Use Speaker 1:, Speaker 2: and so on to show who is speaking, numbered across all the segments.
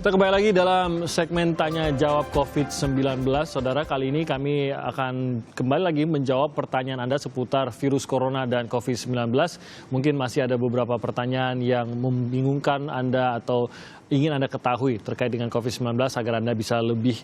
Speaker 1: Kita kembali lagi dalam segmen Tanya Jawab COVID-19. Saudara, kali ini kami akan kembali lagi menjawab pertanyaan Anda seputar virus corona dan COVID-19. Mungkin masih ada beberapa pertanyaan yang membingungkan Anda atau ingin Anda ketahui terkait dengan COVID-19 agar Anda bisa lebih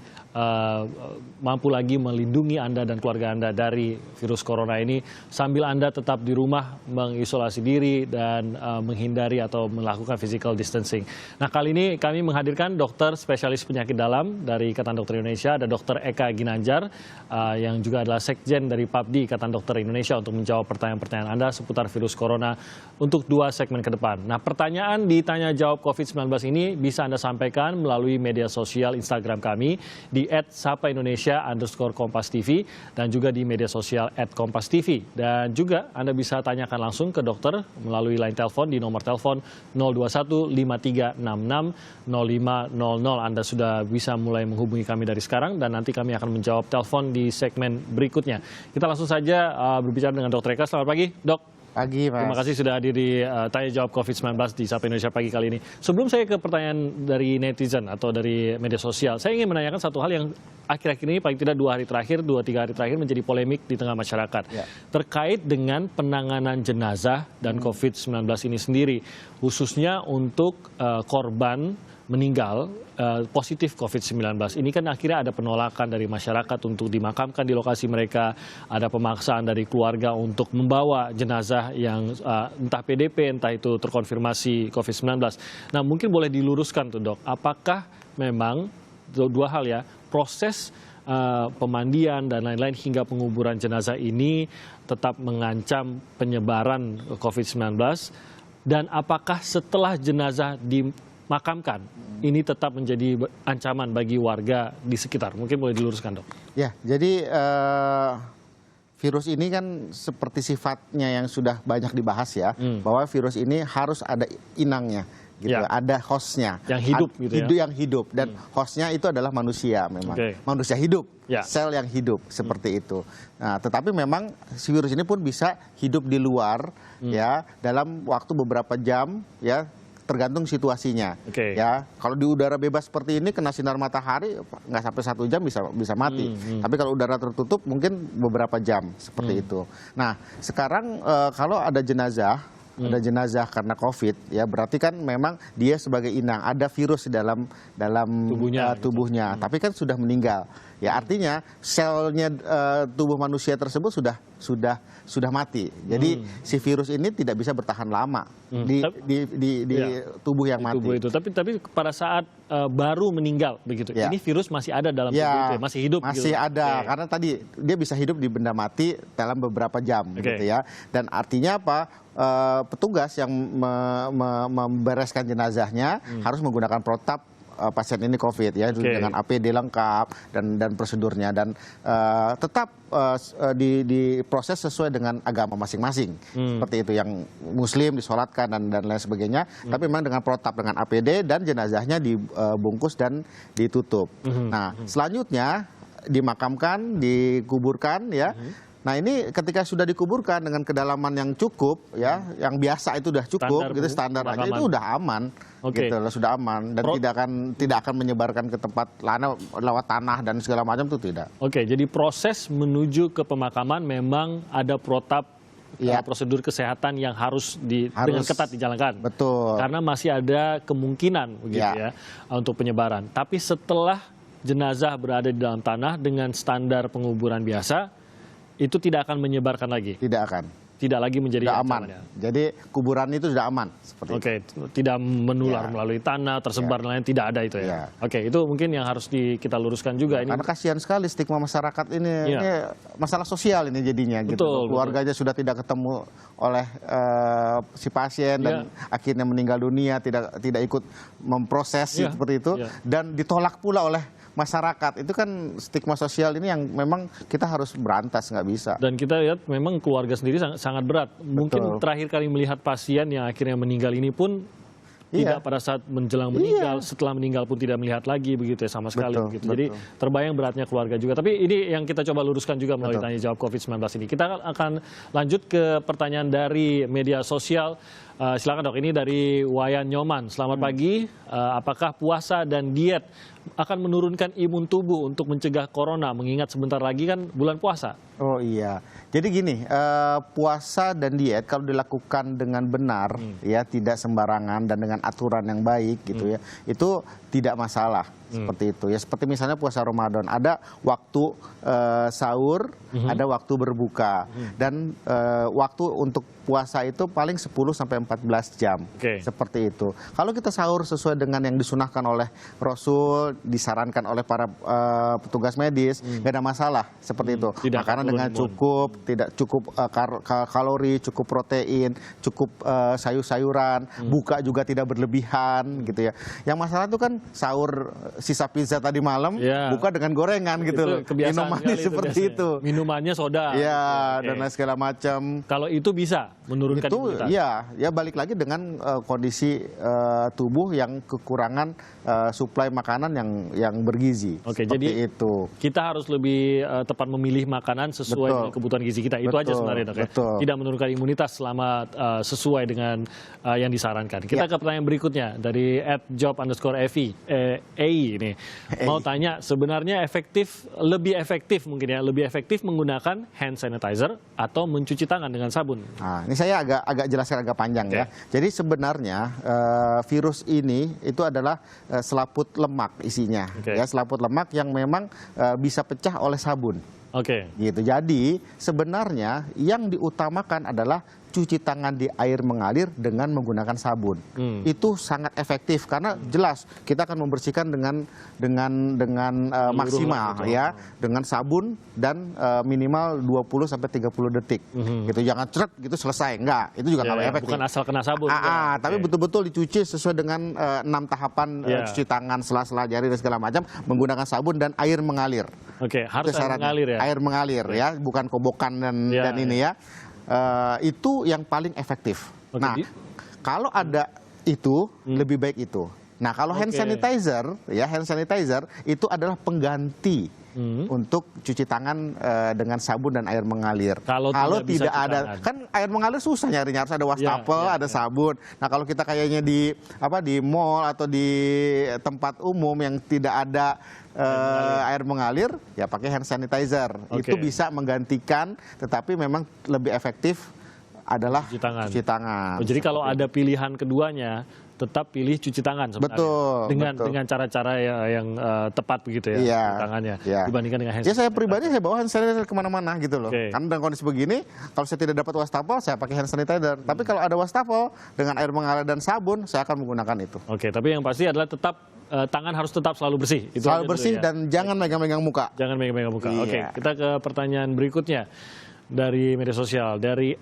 Speaker 1: mampu lagi melindungi Anda dan keluarga Anda dari virus corona ini sambil Anda tetap di rumah mengisolasi diri dan menghindari atau melakukan physical distancing. Nah, kali ini kami menghadirkan dokter spesialis penyakit dalam dari Ikatan Dokter Indonesia, ada Dr. Eka Ginanjar yang juga adalah sekjen dari PAPDI Ikatan Dokter Indonesia untuk menjawab pertanyaan-pertanyaan Anda seputar virus corona untuk 2 segmen ke depan. Nah, pertanyaan di Tanya Jawab COVID-19 ini bisa Anda sampaikan melalui media sosial Instagram kami di @sapaiindonesia_kompastv dan juga di media sosial @kompastv. Dan juga Anda bisa tanyakan langsung ke dokter melalui line telepon di nomor telepon 021 5366 0500. Anda sudah bisa mulai menghubungi kami dari sekarang dan nanti kami akan menjawab telepon di segmen berikutnya. Kita langsung saja berbicara dengan Dr. Eka. Selamat pagi, Dok.
Speaker 2: Pagi, Mas.
Speaker 1: Terima kasih sudah hadir di Tanya Jawab COVID-19 di Sapa Indonesia pagi kali ini. Sebelum saya ke pertanyaan dari netizen atau dari media sosial, saya ingin menanyakan satu hal yang akhir-akhir ini paling tidak 2 hari terakhir, 2-3 hari terakhir menjadi polemik di tengah masyarakat. Ya. Terkait dengan penanganan jenazah dan COVID-19 ini sendiri, khususnya untuk korban meninggal positif COVID-19. Ini kan akhirnya ada penolakan dari masyarakat untuk dimakamkan di lokasi mereka, ada pemaksaan dari keluarga untuk membawa jenazah yang entah PDP, entah itu terkonfirmasi COVID-19. Nah, mungkin boleh diluruskan tuh, Dok, apakah memang 2 hal ya, proses pemandian dan lain-lain hingga penguburan jenazah ini tetap mengancam penyebaran COVID-19, dan apakah setelah jenazah dimakamkan ini tetap menjadi ancaman bagi warga di sekitar? Mungkin boleh diluruskan, Dok.
Speaker 2: Ya, jadi virus ini kan seperti sifatnya yang sudah banyak dibahas ya, bahwa virus ini harus ada inangnya, gitu, ya. Ada hostnya,
Speaker 1: yang hidup, gitu ya.
Speaker 2: Yang hidup, dan hostnya itu adalah manusia memang, manusia hidup, ya. Sel yang hidup seperti itu. Nah, tetapi memang si virus ini pun bisa hidup di luar, ya, dalam waktu beberapa jam, ya. Tergantung situasinya, ya. Kalau di udara bebas seperti ini kena sinar matahari nggak sampai 1 jam bisa mati. Tapi kalau udara tertutup mungkin beberapa jam seperti itu. Nah, sekarang kalau ada jenazah karena COVID, ya berarti kan memang dia sebagai inang, ada virus di dalam tubuhnya. Tapi kan sudah meninggal. Ya artinya selnya tubuh manusia tersebut sudah mati. Jadi si virus ini tidak bisa bertahan lama di tubuh yang mati.
Speaker 1: Tubuh itu. Tapi pada saat baru meninggal begitu, ini virus masih ada dalam tubuh itu, ya? Masih hidup.
Speaker 2: Masih
Speaker 1: gitu.
Speaker 2: ada, karena tadi dia bisa hidup di benda mati dalam beberapa jam, gitu ya. Dan artinya apa? Petugas yang membereskan jenazahnya harus menggunakan protap pasien ini COVID, ya, dengan APD lengkap dan prosedurnya, dan tetap diproses sesuai dengan agama masing-masing, seperti itu. Yang Muslim disolatkan dan lain sebagainya, tapi memang dengan protap, dengan APD, dan jenazahnya dibungkus dan ditutup. Nah, selanjutnya dimakamkan, dikuburkan, ya. Nah, ini ketika sudah dikuburkan dengan kedalaman yang cukup, ya, yang biasa itu sudah cukup, gitu, standar aja itu udah aman, gitu, sudah aman, dan tidak akan menyebarkan ke tempat lain lewat tanah dan segala macam, itu tidak.
Speaker 1: Oke, jadi proses menuju ke pemakaman memang ada protap, prosedur kesehatan yang harus dengan ketat dijalankan.
Speaker 2: Betul.
Speaker 1: Karena masih ada kemungkinan begitu ya untuk penyebaran. Tapi setelah jenazah berada di dalam tanah dengan standar penguburan biasa, itu tidak akan menyebarkan lagi?
Speaker 2: Tidak akan.
Speaker 1: Tidak lagi menjadi
Speaker 2: aman. Ya? Jadi kuburan itu sudah aman.
Speaker 1: Tidak menular melalui tanah, tersebar lain, tidak ada itu ya? Itu mungkin yang harus kita luruskan juga.
Speaker 2: Karena kasihan sekali stigma masyarakat ini masalah sosial ini jadinya. Gitu. Keluarganya sudah tidak ketemu oleh si pasien dan akhirnya meninggal dunia, tidak ikut memproses seperti itu, dan ditolak pula oleh masyarakat. Itu kan stigma sosial ini yang memang kita harus berantas, nggak bisa.
Speaker 1: Dan kita lihat memang keluarga sendiri sangat berat. Mungkin terakhir kali melihat pasien yang akhirnya meninggal ini pun tidak pada saat menjelang meninggal, setelah meninggal pun tidak melihat lagi begitu ya, sama sekali begitu. Jadi terbayang beratnya keluarga juga. Tapi ini yang kita coba luruskan juga melalui Tanya Jawab COVID-19 ini. Kita akan lanjut ke pertanyaan dari media sosial. Silakan dok, ini dari Wayan Nyoman. Selamat pagi, apakah puasa dan diet akan menurunkan imun tubuh untuk mencegah corona, mengingat sebentar lagi kan bulan puasa?
Speaker 2: Oh iya, jadi gini, puasa dan diet kalau dilakukan dengan benar, ya tidak sembarangan dan dengan aturan yang baik gitu ya, itu tidak masalah seperti itu ya. Seperti misalnya puasa Ramadan, ada waktu sahur, ada waktu berbuka, dan waktu untuk puasa itu paling 10 sampai 14 jam, seperti itu. Kalau kita sahur sesuai dengan yang disunahkan oleh Rasul, disarankan oleh para petugas medis, nggak ada masalah seperti itu. Makanan dengan cukup, tidak cukup kalori, cukup protein, cukup sayur-sayuran, buka juga tidak berlebihan gitu ya. Yang masalah itu kan sahur sisa pizza tadi malam, buka dengan gorengan gitu loh. Minumannya seperti itu.
Speaker 1: Minumannya soda.
Speaker 2: Ya, dan lain segala macam.
Speaker 1: Kalau itu bisa menurunkan imunitas.
Speaker 2: Ya balik lagi dengan kondisi tubuh yang kekurangan suplai makanan yang bergizi.
Speaker 1: Oke, jadi
Speaker 2: itu.
Speaker 1: Kita harus lebih tepat memilih makanan sesuai dengan kebutuhan gizi kita. Itu aja sebenarnya dok ya. Tidak menurunkan imunitas selama sesuai dengan yang disarankan. Kita ke pertanyaan berikutnya dari @job_EI ini. Mau tanya, sebenarnya lebih efektif menggunakan hand sanitizer atau mencuci tangan dengan sabun?
Speaker 2: Nah, ini saya agak jelaskan agak panjang ya. Jadi sebenarnya virus ini itu adalah selaput lemak isinya, ya selaput lemak yang memang bisa pecah oleh sabun. Gitu. Jadi sebenarnya yang diutamakan adalah cuci tangan di air mengalir dengan menggunakan sabun. Itu sangat efektif karena jelas kita akan membersihkan dengan maksimal ya, dengan sabun dan minimal 20 sampai 30 detik. Gitu. Jangan ceret gitu selesai. Enggak, itu juga nggak efektif.
Speaker 1: Bukan asal kena sabun.
Speaker 2: Tapi betul-betul dicuci sesuai dengan 6 tahapan cuci tangan, sela-sela jari dan segala macam menggunakan sabun dan air mengalir.
Speaker 1: Harus air mengalir ya.
Speaker 2: Air mengalir ya, bukan kobokan dan ini ya. Itu yang paling efektif. Nah, kalau ada itu lebih baik itu. Nah, kalau hand sanitizer itu adalah pengganti untuk cuci tangan dengan sabun dan air mengalir. Kalau tidak ada, kan air mengalir susah nyarinya, harus ada wastafel, ada sabun. Nah, kalau kita kayaknya di mall atau di tempat umum yang tidak ada air mengalir, ya pakai hand sanitizer. Itu bisa menggantikan, tetapi memang lebih efektif adalah cuci tangan.
Speaker 1: Jadi kalau ada pilihan keduanya, tetap pilih cuci tangan sebenarnya. Dengan cara-cara yang tepat begitu ya, cuci tangannya dibandingkan dengan hand sanitizer.
Speaker 2: Saya pribadi saya bawa hand sanitizer kemana-mana gitu loh. Karena dalam kondisi begini, kalau saya tidak dapat wastafel, saya pakai hand sanitizer. Tapi kalau ada wastafel dengan air mengalir dan sabun, saya akan menggunakan itu.
Speaker 1: Tapi yang pasti adalah tetap tangan harus tetap selalu bersih.
Speaker 2: Selalu bersih dan jangan megang-megang muka.
Speaker 1: Jangan megang-megang muka. Kita ke pertanyaan berikutnya dari media sosial, dari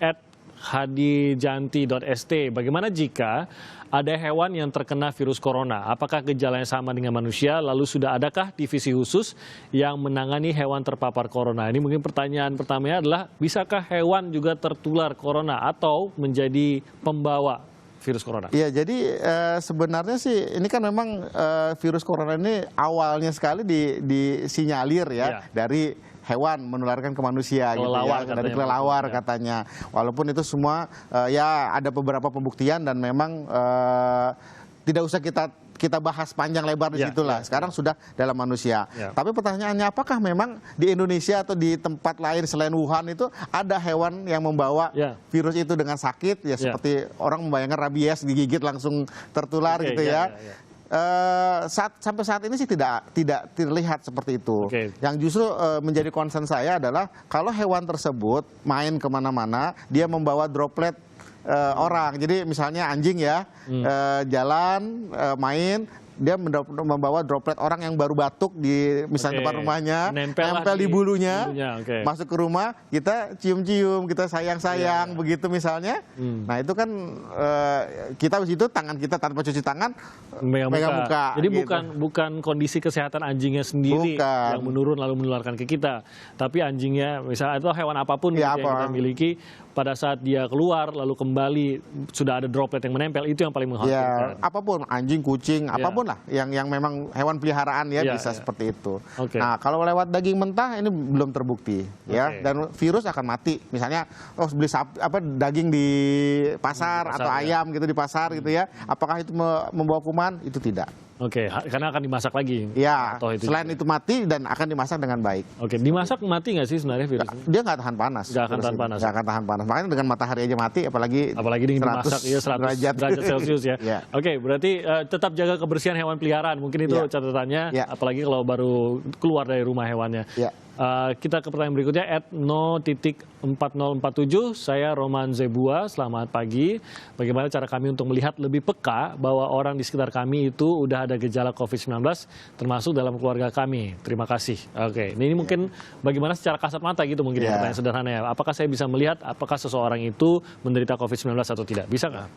Speaker 1: @hadijanti.st. Bagaimana jika ada hewan yang terkena virus corona? Apakah gejalanya sama dengan manusia? Lalu sudah adakah divisi khusus yang menangani hewan terpapar corona? Ini mungkin pertanyaan pertamanya adalah, bisakah hewan juga tertular corona atau menjadi pembawa virus corona?
Speaker 2: Iya, jadi sebenarnya sih ini kan memang virus corona ini awalnya sekali disinyalir ya dari hewan menularkan ke manusia dari kelelawar katanya. Walaupun itu semua ya ada beberapa pembuktian dan memang tidak usah kita bahas panjang lebar di situlah. Sekarang sudah dalam manusia. Tapi pertanyaannya, apakah memang di Indonesia atau di tempat lain selain Wuhan itu ada hewan yang membawa virus itu dengan sakit ya, seperti orang membayangkan rabies, digigit langsung tertular gitu ya. Sampai saat ini sih tidak terlihat seperti itu. Yang justru menjadi concern saya adalah kalau hewan tersebut main kemana-mana, dia membawa droplet orang. Jadi misalnya anjing ya, jalan main, dia membawa droplet orang yang baru batuk di misalnya depan rumahnya, nempel di bulunya, masuk ke rumah, kita cium-cium, kita sayang-sayang, begitu misalnya. Nah itu kan kita di situ tangan kita tanpa cuci tangan megang muka.
Speaker 1: Jadi bukan kondisi kesehatan anjingnya sendiri yang menurun lalu menularkan ke kita, tapi anjingnya misalnya atau hewan apapun yang kita miliki pada saat dia keluar lalu kembali sudah ada droplet yang menempel, itu yang paling mengkhawatirkan.
Speaker 2: Ya, apapun, anjing, kucing, apapun lah yang memang hewan peliharaan ya bisa seperti itu. Nah, kalau lewat daging mentah ini belum terbukti ya, dan virus akan mati. Misalnya beli daging di pasar atau ayam gitu di pasar gitu ya, apakah itu membawa kuman? Itu tidak.
Speaker 1: Oke, karena akan dimasak lagi.
Speaker 2: Ya, selain itu mati dan akan dimasak dengan baik.
Speaker 1: Oke, dimasak mati nggak sih sebenarnya virus?
Speaker 2: Dia nggak tahan panas.
Speaker 1: Nggak akan tahan panas.
Speaker 2: Nggak akan tahan panas. Makanya dengan matahari aja mati, apalagi
Speaker 1: dimasak ya 100 derajat Celcius ya. Oke, berarti tetap jaga kebersihan hewan peliharaan. Mungkin itu catatannya, apalagi kalau baru keluar dari rumah hewannya. Kita ke pertanyaan berikutnya, @no.4047, saya Roman Zebua, selamat pagi. Bagaimana cara kami untuk melihat lebih peka bahwa orang di sekitar kami itu udah ada gejala COVID-19, termasuk dalam keluarga kami? Terima kasih. Oke, ini mungkin bagaimana secara kasat mata gitu mungkin ya, pertanyaan sederhana ya. Apakah saya bisa melihat apakah seseorang itu menderita COVID-19 atau tidak? Bisa nggak?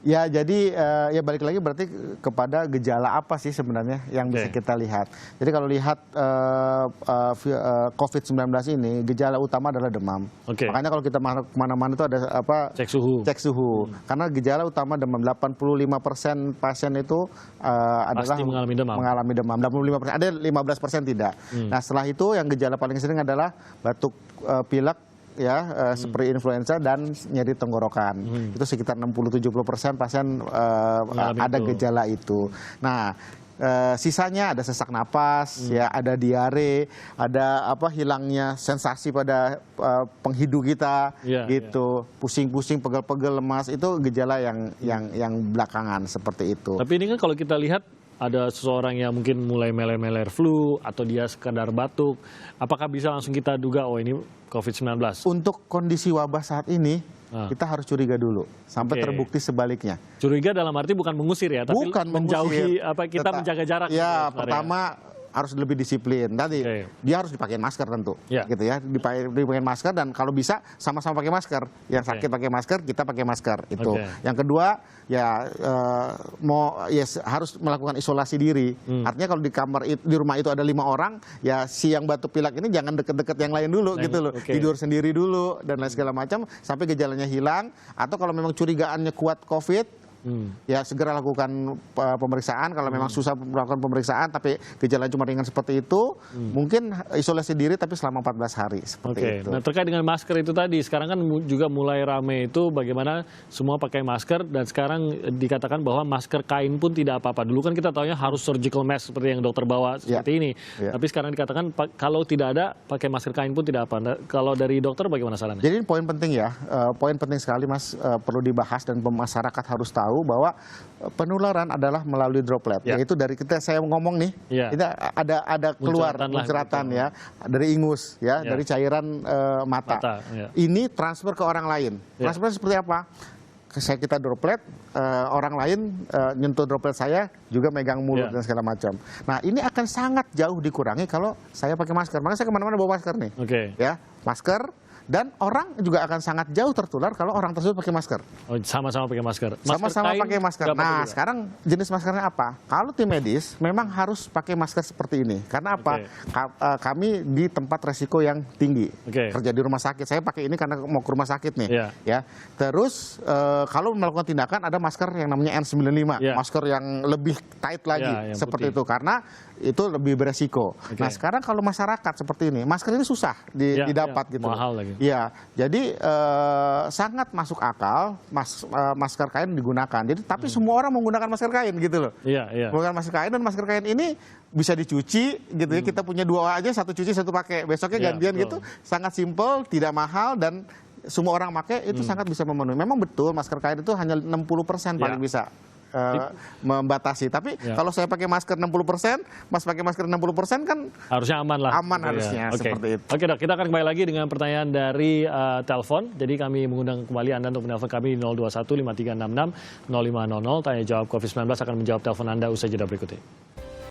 Speaker 2: Ya, jadi ya balik lagi berarti kepada gejala apa sih sebenarnya yang bisa kita lihat. Jadi kalau lihat COVID-19 ini, gejala utama adalah demam. Makanya kalau kita kemana-mana itu ada cek suhu. Karena gejala utama demam, 85% pasien itu adalah mengalami demam. 85%, ada 15% tidak. Nah, setelah itu yang gejala paling sering adalah batuk pilek, ya seperti influenza dan nyeri tenggorokan. Itu sekitar 60-70% pasien ada gejala itu. Nah, sisanya ada sesak napas, ya ada diare, ada hilangnya sensasi pada penghidu kita, gitu, pusing-pusing, pegel-pegel, lemas, itu gejala yang belakangan seperti itu.
Speaker 1: Tapi ini kan kalau kita lihat ada seseorang yang mungkin mulai meler-meler flu atau dia sekadar batuk, apakah bisa langsung kita duga ini COVID-19?
Speaker 2: Untuk kondisi wabah saat ini, kita harus curiga dulu sampai terbukti sebaliknya.
Speaker 1: Curiga dalam arti bukan mengusir ya, tapi menjauhi kita menjaga jarak.
Speaker 2: Ya, pertama harus lebih disiplin. Tadi dia harus dipakai masker tentu, gitu ya. Dipakai masker dan kalau bisa sama-sama pakai masker. Yang sakit pakai masker, kita pakai masker itu. Yang kedua ya harus melakukan isolasi diri. Artinya kalau di rumah itu ada 5 orang, ya si yang batuk pilek ini jangan deket-deket yang lain dulu gitu loh. Tidur sendiri dulu dan lain segala macam sampai gejalanya hilang. Atau kalau memang curigaannya kuat COVID, ya segera lakukan pemeriksaan. Kalau memang susah melakukan pemeriksaan tapi gejala cuma ringan seperti itu, mungkin isolasi diri tapi selama 14 hari seperti itu.
Speaker 1: Nah, terkait dengan masker itu tadi, sekarang kan juga mulai rame itu bagaimana semua pakai masker, dan sekarang dikatakan bahwa masker kain pun tidak apa-apa. Dulu kan kita tahunya harus surgical mask seperti yang dokter bawa seperti ini. Tapi sekarang dikatakan kalau tidak ada pakai masker kain pun tidak apa. Nah, kalau dari dokter bagaimana sarannya?
Speaker 2: Jadi ini poin penting ya, poin penting sekali Mas, perlu dibahas dan masyarakat harus tahu bahwa penularan adalah melalui droplet, yaitu dari saya ngomong nih, kita ada keluar muncratan ya dari ingus ya, dari cairan mata. Ini transfer ke orang lain. Transfer seperti apa? Kita droplet, orang lain nyentuh droplet saya juga megang mulut dan segala macam. Nah, ini akan sangat jauh dikurangi kalau saya pakai masker. Makanya saya kemana-mana bawa masker nih, ya masker. Dan orang juga akan sangat jauh tertular kalau orang tersebut pakai masker.
Speaker 1: Sama-sama pakai masker.
Speaker 2: Sama-sama pakai masker. Nah, sekarang jenis maskernya apa? Kalau tim medis memang harus pakai masker seperti ini. Karena apa? Kami di tempat resiko yang tinggi. Kerja di rumah sakit. Saya pakai ini karena mau ke rumah sakit nih. Ya. Terus kalau melakukan tindakan ada masker yang namanya N95. Masker yang lebih tight lagi. Seperti itu. Karena itu lebih beresiko. Nah, sekarang kalau masyarakat seperti ini, masker ini susah didapat gitu.
Speaker 1: Mahal lagi.
Speaker 2: Ya, jadi sangat masuk akal masker kain digunakan. Jadi tapi semua orang menggunakan masker kain gitu loh. Menggunakan masker kain, dan masker kain ini bisa dicuci gitu ya. Kita punya 2 aja, satu cuci satu pakai. Besoknya gantian gitu. Sangat simpel, tidak mahal, dan semua orang pakai itu sangat bisa memenuhi. Memang betul masker kain itu hanya 60% paling bisa membatasi. Tapi kalau saya pakai masker 60%, Mas pakai masker 60% kan
Speaker 1: harusnya aman lah.
Speaker 2: Aman harusnya seperti itu.
Speaker 1: Oke, Dok, kita akan kembali lagi dengan pertanyaan dari telepon. Jadi kami mengundang kembali Anda untuk menelpon kami di 021 5366 0500. Tanya jawab COVID-19 akan menjawab telepon Anda usai jeda berikut ini.